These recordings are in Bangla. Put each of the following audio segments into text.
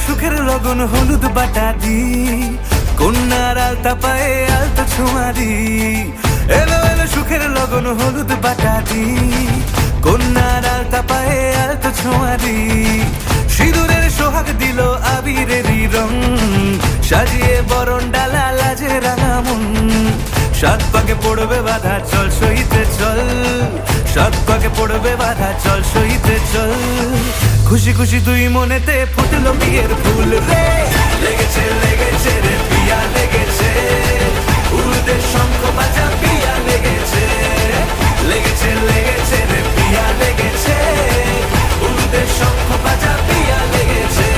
সুখের লগন হলুদ বাটা দি, কন্যার আলতা পায়ে আলতো ছোঁয়া দি। এলো এলো সুখের লগন হলুদ বাটা দি, কন্যার আলতা পায়ে আলতো ছোঁয়া দি। সিঁদুরের সোহাগ দিল আবিরেরই রং, সাজিয়ে বরণ ডালা লাজে রাঙা মন। সাত পাকে পড়বে বাধা চল সইতে চল, সাত পাকে পড়বে বাধা চল সইতে চল। খুশি খুশি দুই মনেতে ফুটলো বিয়ের ফুল রে, লেগেছে লেগেছে রে পিয়া লেগেছে, উরুদের শঙ্খ বাজা পিয়া লেগেছে। লেগেছে লেগেছে রে পিয়া লেগেছে, উরুদের শঙ্খ বাজা পিয়া লেগেছে।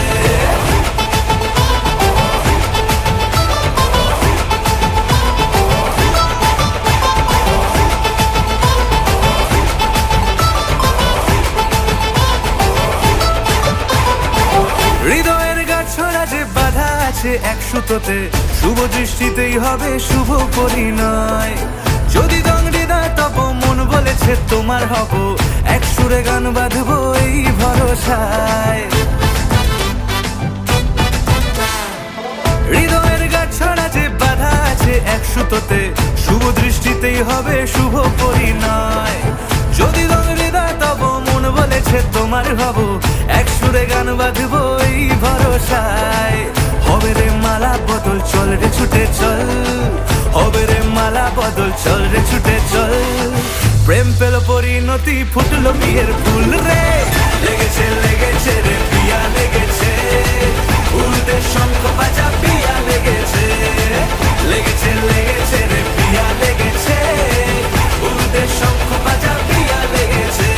হৃদয়ের গাছড়া যে বাধা আছে এক সুতোতে, শুভ দৃষ্টিতেই হবে শুভ পরিণয়। যদি দংডিদায় তব মন বলেছে তোমার হব, এক সুরে গান বাঁধবো এই ভরসায়। হৃদয়ের গাছড়া যে বাধা আছে এক সুতোতে, শুভ দৃষ্টিতেই হবে শুভ পরিণয়। যদি হৃদয় তব মন বলেছে তোমার হব, এক সুরে গান বাঁধবো এই ভরসায়। হবে রে মালা বদল চল রে ছুটে চল, হবে রে মালা বদল চল রে ছুটে চল। প্রেম পেল পরিণতি ফুটলো বিয়ের ফুল রে, লেগেছে লেগেছে রে পিয়া লেগেছে, উরুদের শঙ্খ বাজা পিয়া লেগেছে। লেগেছে লেগেছে রে পিয়া লেগেছে, উরুদের শঙ্খ বাজা পিয়া লেগেছে।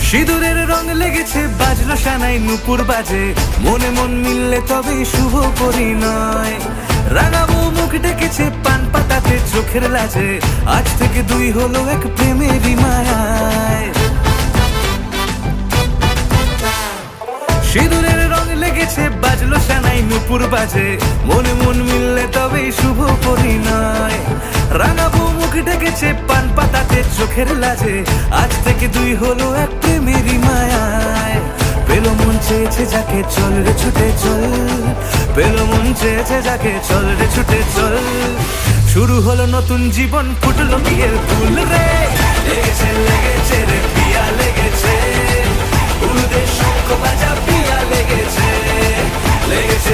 সিঁদুরের রং লেগেছে বাজলো সানাই নুপুর বাজে, মনে মন মিললে তবে শুভ পরিণয়। রাঙাবো মুখ ডেকেছে পান পাতাতে চোখের লাজে, আজ থেকে দুই হলো এক প্রেমেরই মায়ায়। সিঁদুরের রং লেগেছে বাজলো সানাই নুপুর বাজে, মনে মন মিললে তবে শুভ পরিণয়। রাঙাবো মুখ ডেকেছে পান পাতাতে চোখের লাজে, আজ থেকে দুই হলো এক প্রেমেরই মায়ায়। পেলো মন চেয়েছে যাকে চল রে ছুটে চল, পেলো মন চেয়েছে যাকে চল রে ছুটে চল। শুরু হলো নতুন জীবন ফুটলো বিয়ের ফুল রে, লেগেছে লেগেছে রে পিয়া লেগেছে, উরুদের শঙ্খ বাজা পিয়া লেগেছে। লেগেছে